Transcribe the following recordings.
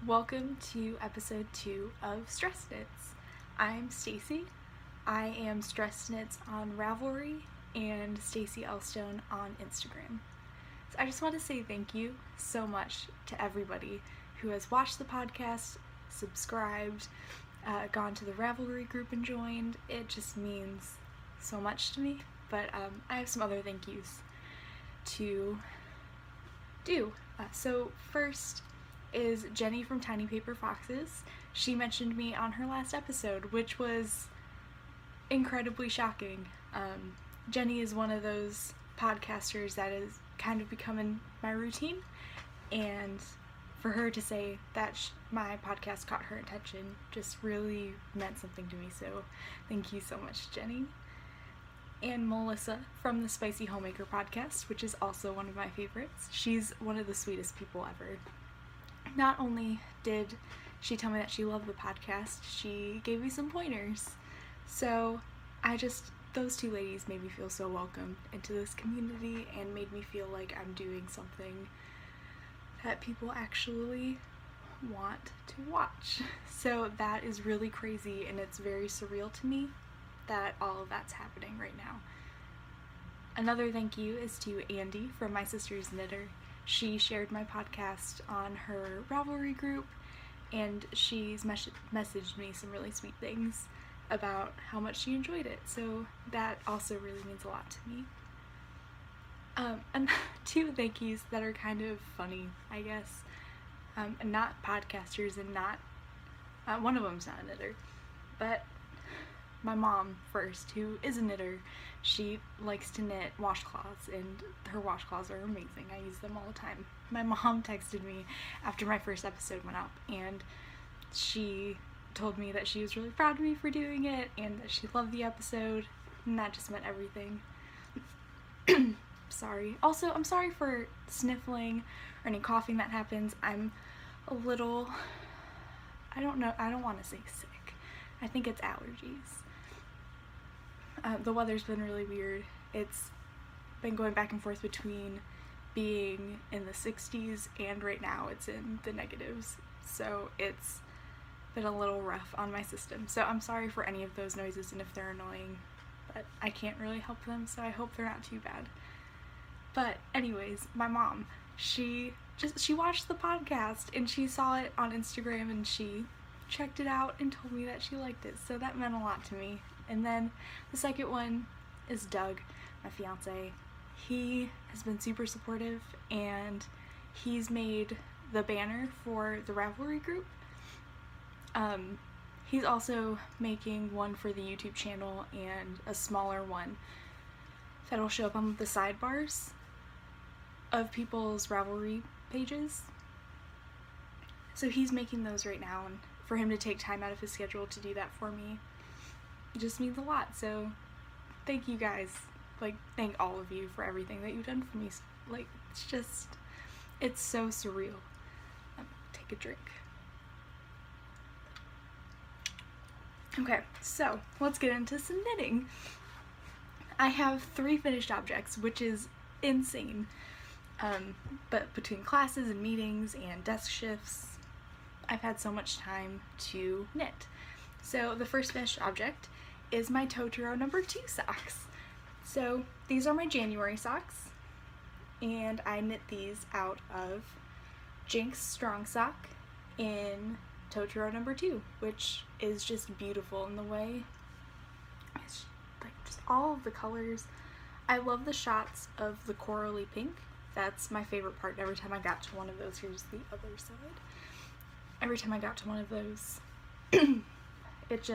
Welcome to episode 2 of StressKnits. I'm Stacy. I am StressKnits on Ravelry and Stacy Elstone on Instagram. So I just want to say thank you so much to everybody who has watched the podcast, subscribed, gone to the Ravelry group and joined. It just means so much to me, but I have some other thank yous to do. So first is Jenny from Tiny Paper Foxes. She mentioned me on her last episode, which was incredibly shocking. Jenny is one of those podcasters that is kind of becoming my routine, and for her to say that my podcast caught her attention just really meant something to me, so thank you so much, Jenny. And Melissa from the Spicy Homemaker podcast, which is also one of my favorites. She's one of the sweetest people ever. Not only did she tell me that she loved the podcast, she gave me some pointers. So those two ladies made me feel so welcome into this community and made me feel like I'm doing something that people actually want to watch. So that is really crazy, and it's very surreal to me that all of that's happening right now. Another thank you is to Andy from My Sister's Knitter. She shared my podcast on her Ravelry group, and she's messaged me some really sweet things about how much she enjoyed it, so that also really means a lot to me. And two thank yous that are kind of funny, I guess, and not podcasters, and not, one of them's not a knitter, but my mom first, who is a knitter. She likes to knit washcloths, and her washcloths are amazing. I use them all the time. My mom texted me after my first episode went up, and she told me that she was really proud of me for doing it, and that she loved the episode, and that just meant everything. Sorry. Also, I'm sorry for sniffling or any coughing that happens. I'm a little, I don't want to say sick. I think it's allergies. The weather's been really weird. It's been going back and forth between being in the 60s and right now it's in the negatives. So it's been a little rough on my system. So I'm sorry for any of those noises and if they're annoying, but I can't really help them, so I hope they're not too bad. But anyways, my mom, she watched the podcast and she saw it on Instagram and she checked it out and told me that she liked it, so that meant a lot to me. And then the second one is Doug, my fiance. He has been super supportive, and he's made the banner for the Ravelry group. He's also making one for the YouTube channel and a smaller one that'll show up on the sidebars of people's Ravelry pages. So he's making those right now, and for him to take time out of his schedule to do that for me, it just means a lot. So thank you guys, thank all of you for everything that you've done for me. It's so surreal. Take a drink. Okay, so let's get into some knitting. I have 3 finished objects, which is insane. But between classes and meetings and desk shifts, I've had so much time to knit. So the first finished object is my Totoro number 2 socks. So these are my January socks, and I knit these out of Jinx Strong Sock in Totoro number 2, which is just beautiful in the way. It's just all of the colors. I love the shots of the corally pink. That's my favorite part. Every time I got to one of those, here's the other side. Every time I got to one of those, it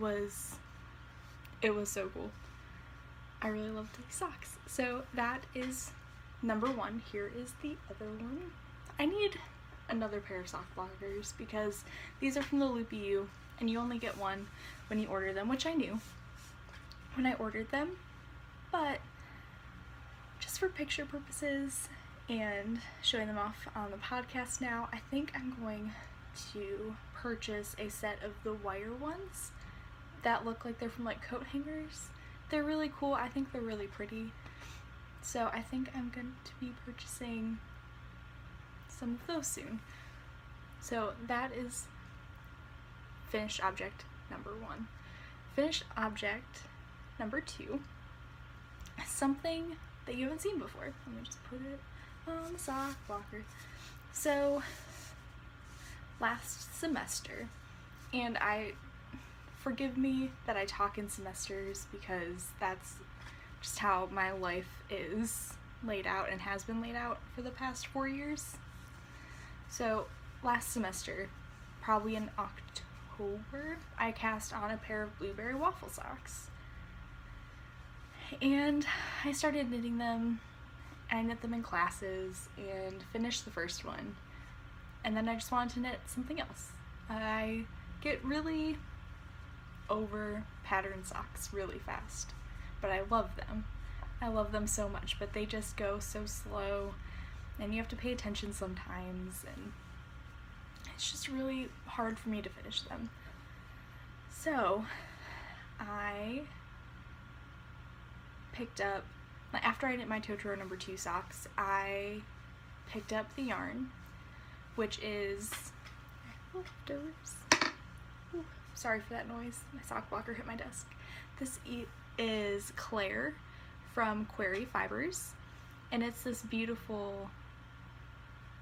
was so cool. I really loved these socks. So that is number 1. Here is the other one. I need another pair of sock blockers because these are from the Loopy U, and you only get one when you order them, which I knew when I ordered them, but just for picture purposes and showing them off on the podcast now, I think I'm going to purchase a set of the wire ones that look like they're from coat hangers. They're really cool. I think they're really pretty. So I think I'm going to be purchasing some of those soon. So that is finished object number 1. Finished object number 2 is something that you haven't seen before. Let me just put it on the sock blocker. So last semester, and forgive me that I talk in semesters because that's just how my life is laid out and has been laid out for the past 4 years. So last semester, probably in October, I cast on a pair of blueberry waffle socks. And I started knitting them. I knit them in classes and finished the first one. And then I just wanted to knit something else. I get really over pattern socks really fast, but I love them. I love them so much, but they just go so slow and you have to pay attention sometimes, and it's just really hard for me to finish them. So I picked up, after I knit my Totoro number 2 socks, I picked up the yarn, which is sorry for that noise, my sock blocker hit my desk. This is Claire from Query Fibers, and it's this beautiful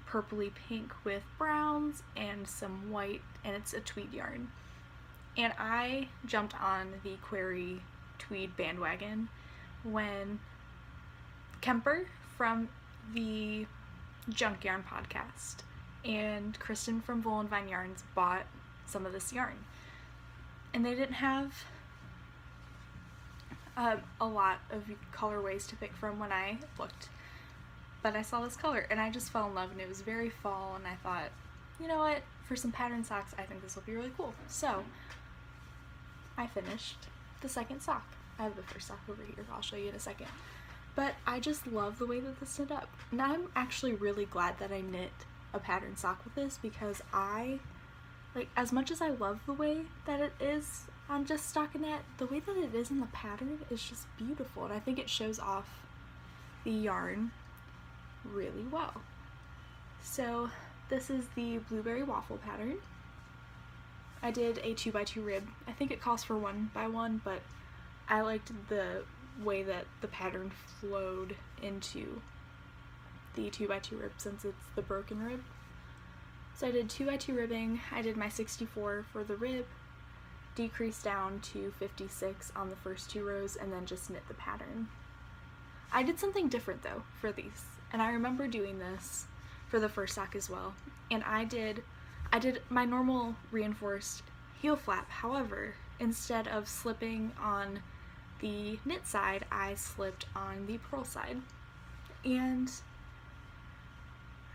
purpley pink with browns and some white, and it's a tweed yarn. And I jumped on the Query tweed bandwagon when Kemper from the Junk Yarn podcast and Kristen from Wool and Vine Yarns bought some of this yarn. And they didn't have a lot of colorways to pick from when I looked. But I saw this color and I just fell in love, and it was very fall, and I thought, you know what, for some pattern socks, I think this will be really cool. So I finished the second sock. I have the first sock over here, I'll show you in a second. But I just love the way that this knit up. And I'm actually really glad that I knit a pattern sock with this, because as much as I love the way that it is on just stockinette, the way that it is in the pattern is just beautiful, and I think it shows off the yarn really well. So this is the blueberry waffle pattern. I did a 2x2 rib. I think it calls for 1x1, but I liked the way that the pattern flowed into the 2x2 rib since it's the broken rib. So I did 2x2 ribbing. I did my 64 for the rib, decreased down to 56 on the first 2 rows, and then just knit the pattern. I did something different though for these, and I remember doing this for the first sock as well. And I did my normal reinforced heel flap. However, instead of slipping on the knit side, I slipped on the purl side. And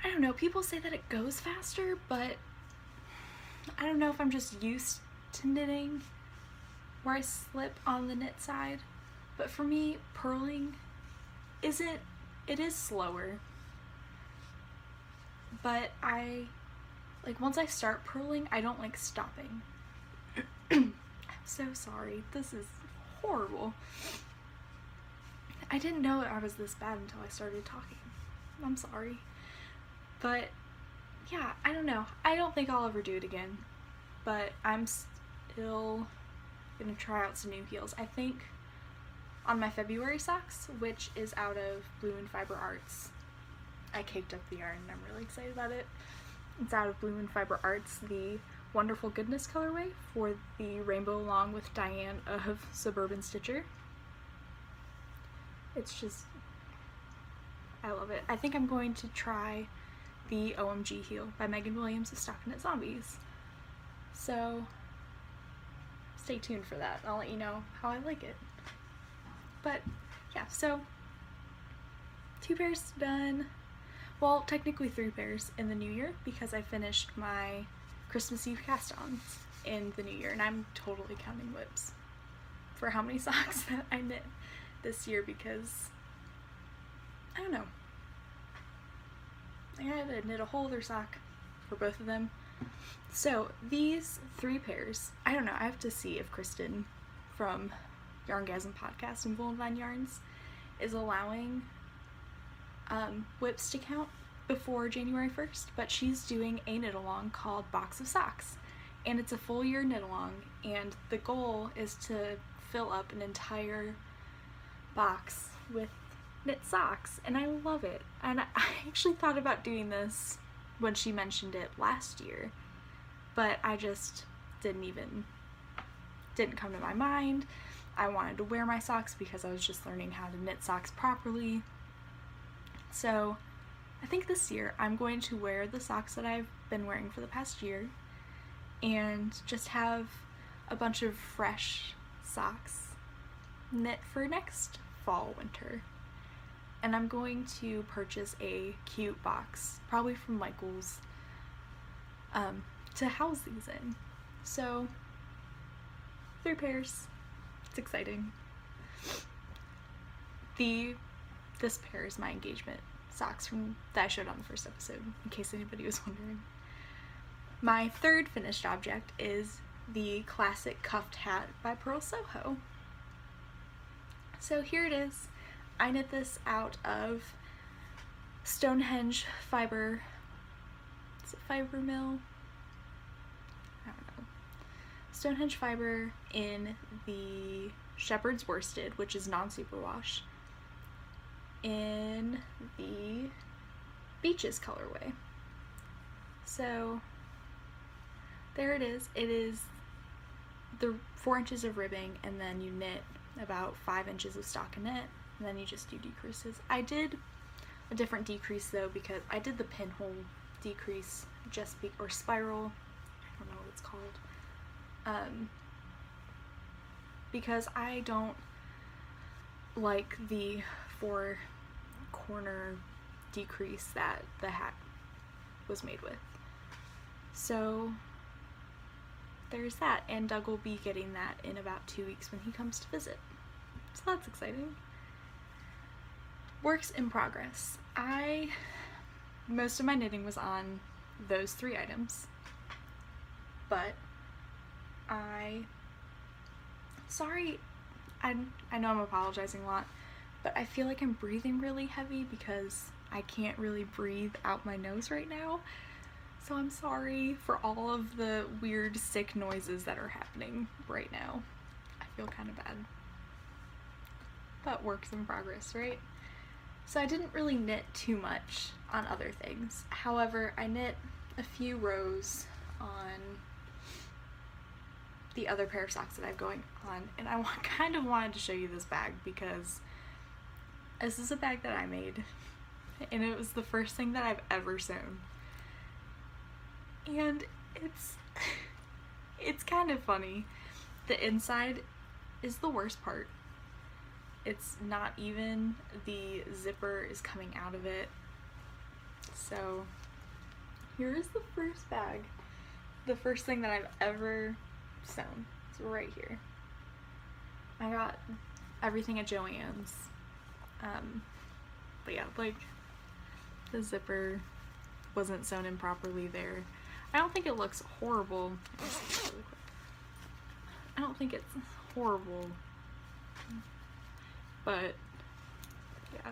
I don't know, people say that it goes faster, but I don't know if I'm just used to knitting where I slip on the knit side. But for me, purling it is slower. But once I start purling, I don't like stopping. I'm so sorry, this is horrible. I didn't know I was this bad until I started talking. I'm sorry. But yeah, I don't know. I don't think I'll ever do it again, but I'm still gonna try out some new heels. I think on my February socks, which is out of Blue and Fiber Arts, I caked up the yarn and I'm really excited about it. It's out of Blue and Fiber Arts, the Wonderful Goodness colorway for the Rainbow Along with Diane of Suburban Stitcher. It's just, I love it. I think I'm going to try the OMG heel by Megan Williams of Stockinette Zombies. So stay tuned for that. I'll let you know how I like it. But yeah, so 2 pairs done. Well, technically 3 pairs in the new year, because I finished my Christmas Eve cast-ons in the new year, and I'm totally counting whips for how many socks that I knit this year, because I don't know. I had to knit a whole other sock for both of them. So these 3 pairs, I don't know, I have to see if Kristen from Yarngasm Podcast and Wool and Vine Yarns is allowing whips to count, before January 1st, but she's doing a knit along called Box of Socks. And it's a full year knit along, and the goal is to fill up an entire box with knit socks, and I love it. And I actually thought about doing this when she mentioned it last year, but I just didn't come to my mind. I wanted to wear my socks because I was just learning how to knit socks properly. So I think this year I'm going to wear the socks that I've been wearing for the past year and just have a bunch of fresh socks knit for next fall, winter. And I'm going to purchase a cute box, probably from Michael's, to house these in. So 3 pairs. It's exciting. This pair is my engagement socks that I showed on the first episode, in case anybody was wondering. My third finished object is the classic cuffed hat by Pearl Soho. So here it is. I knit this out of Stonehenge fiber. Is it fiber mill? I don't know. Stonehenge fiber in the Shepherd's Worsted, which is non-superwash, in the Beaches colorway. So there it is. It is the 4 inches of ribbing, and then you knit about 5 inches of stockinette, and then you just do decreases. I did a different decrease though, because I did the pinhole decrease or spiral, I don't know what it's called, because I don't like the 4 corner decrease that the hat was made with. So there's that, and Doug will be getting that in about 2 weeks when he comes to visit. So that's exciting. Works in progress. Most of my knitting was on those 3 items, but sorry, I know I'm apologizing a lot, but I feel like I'm breathing really heavy because I can't really breathe out my nose right now. So I'm sorry for all of the weird sick noises that are happening right now. I feel kind of bad. But works in progress, right? So I didn't really knit too much on other things. However, I knit a few rows on the other pair of socks that I've going on, and I kind of wanted to show you this bag because this is a bag that I made, and it was the first thing that I've ever sewn. And it's kind of funny. The inside is the worst part. It's not even, the zipper is coming out of it. So here is the first bag. The first thing that I've ever sewn. It's right here. I got everything at Joann's. But yeah, like, the zipper wasn't sewn in properly there. I don't think it looks horrible. Let me see really quick. I don't think it's horrible. But yeah,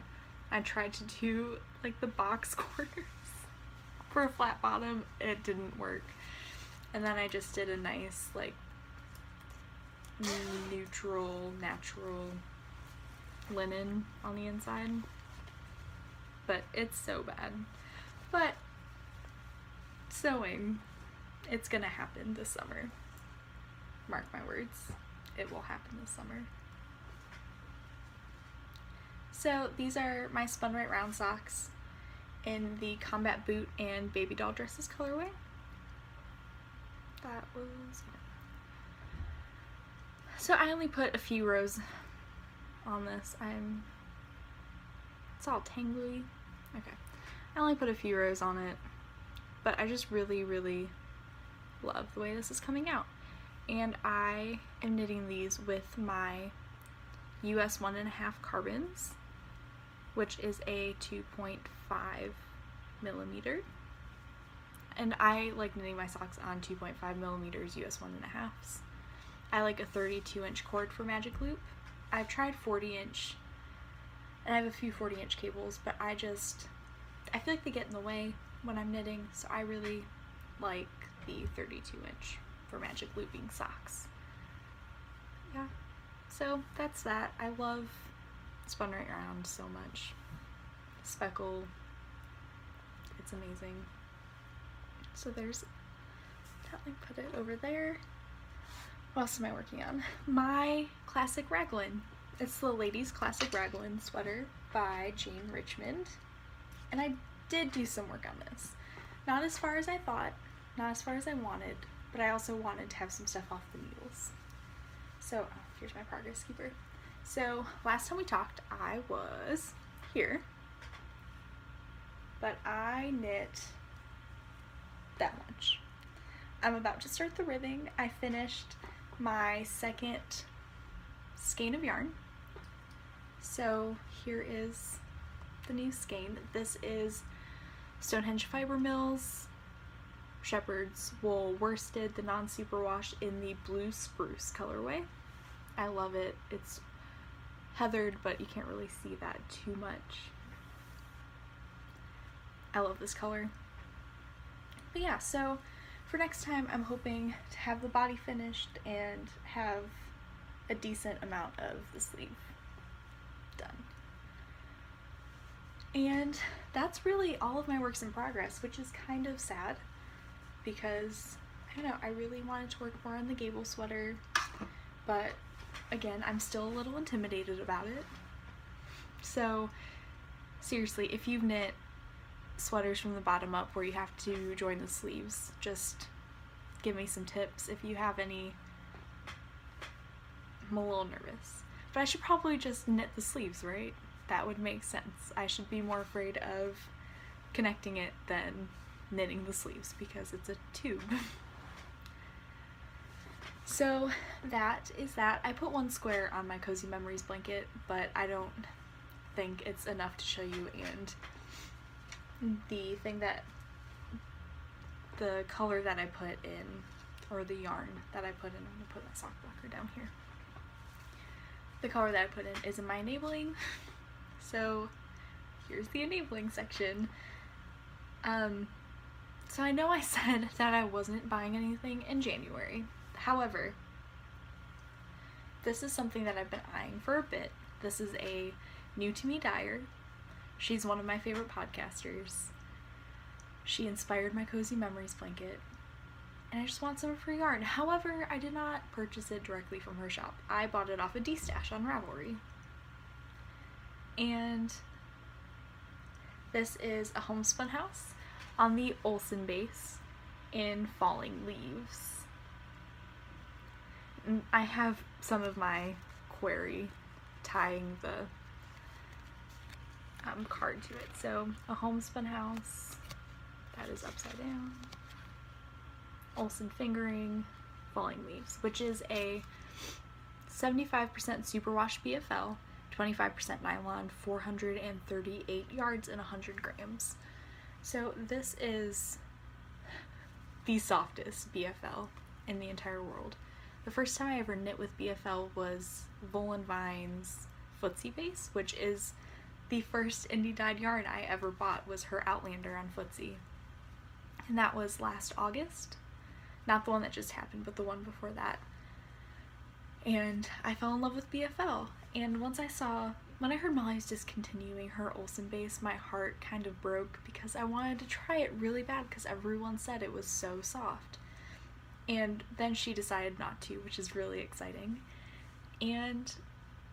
I tried to do like the box corners for a flat bottom. It didn't work. And then I just did a nice like neutral, natural linen on the inside. But it's so bad. But sewing, it's gonna happen this summer. Mark my words, it will happen this summer. So these are my spun right round socks in the combat boot and baby doll dresses colorway. That was it. So I only put a few rows on this. It's all tangly. Okay. I only put a few rows on it, but I just really, really love the way this is coming out. And I am knitting these with my US 1.5 carbons, which is a 2.5 millimeter. And I like knitting my socks on 2.5 millimeters US 1.5s. I like a 32-inch cord for Magic Loop. I've tried 40-inch, and I have a few 40-inch cables, but I I feel like they get in the way when I'm knitting, so I really like the 32-inch for magic looping socks. Yeah, so that's that. I love Spun Right Round so much. Speckle, it's amazing. So there's that. I put it over there. What else am I working on? My classic raglan. It's the Ladies Classic Raglan sweater by Jane Richmond. And I did do some work on this. Not as far as I thought, not as far as I wanted, but I also wanted to have some stuff off the needles. So, here's my progress keeper. So, last time we talked, I was here, but I knit that much. I'm about to start the ribbing. I finished my second skein of yarn. So, here is the new skein. This is Stonehenge Fiber Mills Shepherd's Wool Worsted, the non-superwash in the Blue Spruce colorway. I love it. It's heathered, but you can't really see that too much. I love this color. But yeah, so for next time, I'm hoping to have the body finished and have a decent amount of the sleeve done. And that's really all of my works in progress, which is kind of sad because, I don't know, I really wanted to work more on the gable sweater, but again, I'm still a little intimidated about it. So seriously, if you've knit sweaters from the bottom up where you have to join the sleeves, just give me some tips if you have any. I'm a little nervous, but I should probably just knit the sleeves, right? That would make sense. I should be more afraid of connecting it than knitting the sleeves because it's a tube. So that is that. I put one square on my Cozy Memories blanket, but I don't think it's enough to show you, and the thing that, the color that I put in, or the yarn that I put in, I'm gonna put my sock blocker down here. The color that I put in isn't my enabling, so here's the enabling section. So I know I said that I wasn't buying anything in January. However, this is something that I've been eyeing for a bit. This is a new to me dyer. She's one of my favorite podcasters. She inspired my Cozy Memories blanket, and I just want some of her yarn. However, I did not purchase it directly from her shop. I bought it off a D-stash on Ravelry. And this is a homespun house on the Olsen base in Falling Leaves. And I have some of my query tying the card to it. So a homespun house that is upside down. Olsen fingering, Falling Leaves, which is a 75% superwash BFL, 25% nylon, 438 yards and 100 grams. So this is the softest BFL in the entire world. The first time I ever knit with BFL was Volan Vine's Footsie base, which is the first indie dyed yarn I ever bought, was her Outlander on Footsie. And that was last August. Not the one that just happened, but the one before that. And I fell in love with BFL. And when I heard Molly's discontinuing her Olsen base, my heart kind of broke because I wanted to try it really bad because everyone said it was so soft. And then she decided not to, which is really exciting. And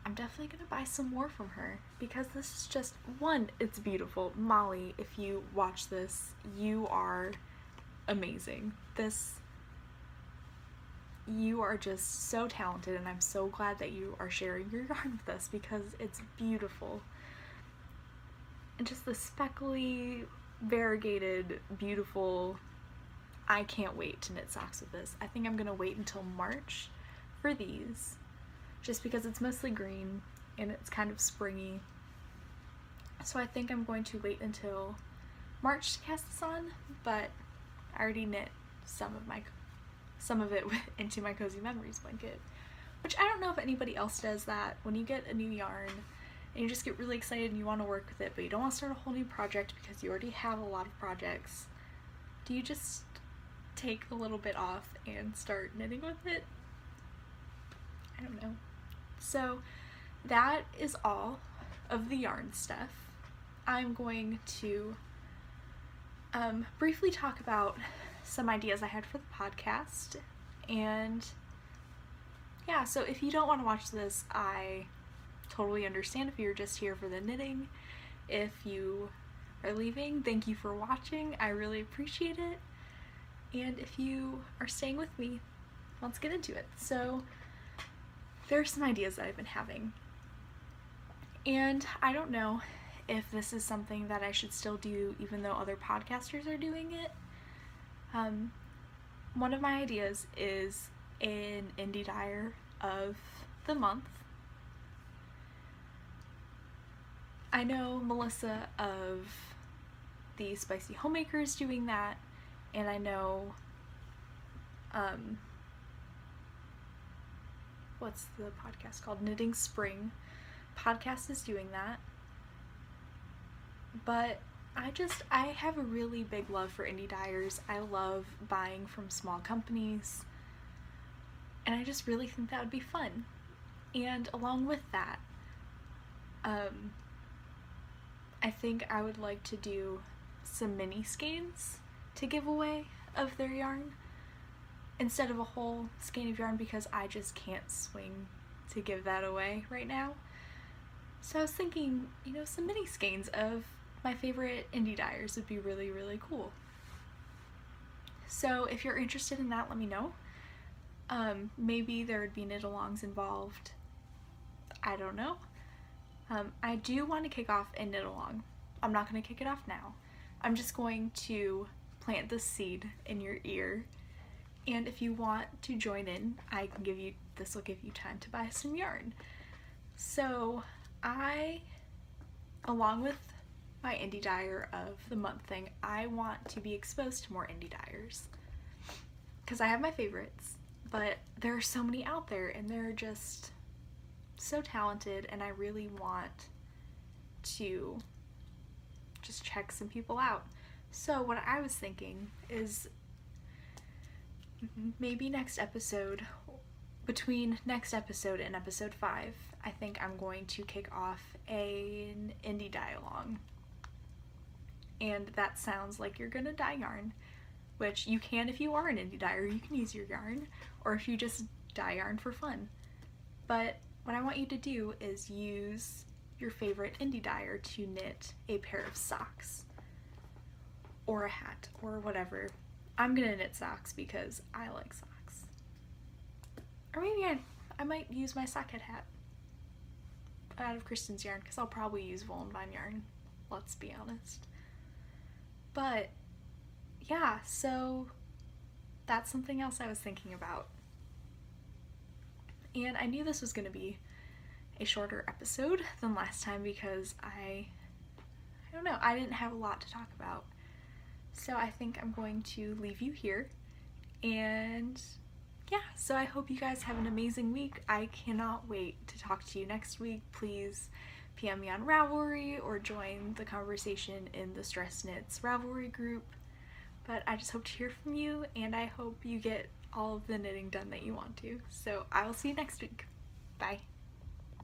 I'm definitely going to buy some more from her because this is just, one, it's beautiful. Molly, if you watch this, you are amazing. You are just so talented, and I'm so glad that you are sharing your yarn with us because it's beautiful. And just the speckly, variegated, beautiful, I can't wait to knit socks with this. I think I'm going to wait until March for these, just because it's mostly green and it's kind of springy. So I think I'm going to wait until March to cast this on, but I already knit some of it into my Cozy Memories blanket, which I don't know if anybody else does that. When you get a new yarn and you just get really excited and you want to work with it, but you don't want to start a whole new project because you already have a lot of projects, do you just take a little bit off and start knitting with it? I don't know. So that is all of the yarn stuff. I'm going to briefly talk about some ideas I had for the podcast. And yeah, so if you don't want to watch this, I totally understand if you're just here for the knitting. If you are leaving, thank you for watching. I really appreciate it. And if you are staying with me, let's get into it. So there are some ideas that I've been having. And I don't know if this is something that I should still do even though other podcasters are doing it. One of my ideas is an indie dyer of the month. I know Melissa of the Spicy Homemaker is doing that, and I know what's the podcast called? Knitting Spring podcast is doing that. But I have a really big love for indie dyers. I love buying from small companies, and I just really think that would be fun. And along with that, I think I would like to do some mini skeins to give away of their yarn instead of a whole skein of yarn, because I just can't swing to give that away right now. So I was thinking, some mini skeins of my favorite indie dyers would be really, really cool. So if you're interested in that, let me know. Maybe there would be knit-alongs involved. I don't know. I do want to kick off a knit-along. I'm not going to kick it off now. I'm just going to plant the seed in your ear. And if you want to join in, this will give you time to buy some yarn. So along with my indie dyer of the month thing, I want to be exposed to more indie dyers. Because I have my favorites, but there are so many out there and they're just so talented, and I really want to just check some people out. So what I was thinking is maybe between next episode and episode 5, I think I'm going to kick off an indie dye-along. And that sounds like you're gonna dye yarn, which you can if you are an indie dyer. You can use your yarn, or if you just dye yarn for fun. But what I want you to do is use your favorite indie dyer to knit a pair of socks or a hat or whatever. I'm gonna knit socks because I like socks. Or maybe I might use my socket hat out of Kristen's yarn, because I'll probably use Wool and Vine yarn, let's be honest. But yeah, so that's something else I was thinking about. And I knew this was going to be a shorter episode than last time because I don't know, I didn't have a lot to talk about. So I think I'm going to leave you here. And yeah, so I hope you guys have an amazing week. I cannot wait to talk to you next week. Please PM me on Ravelry or join the conversation in the StressKnits Ravelry group. But I just hope to hear from you, and I hope you get all of the knitting done that you want to. So I will see you next week. Bye.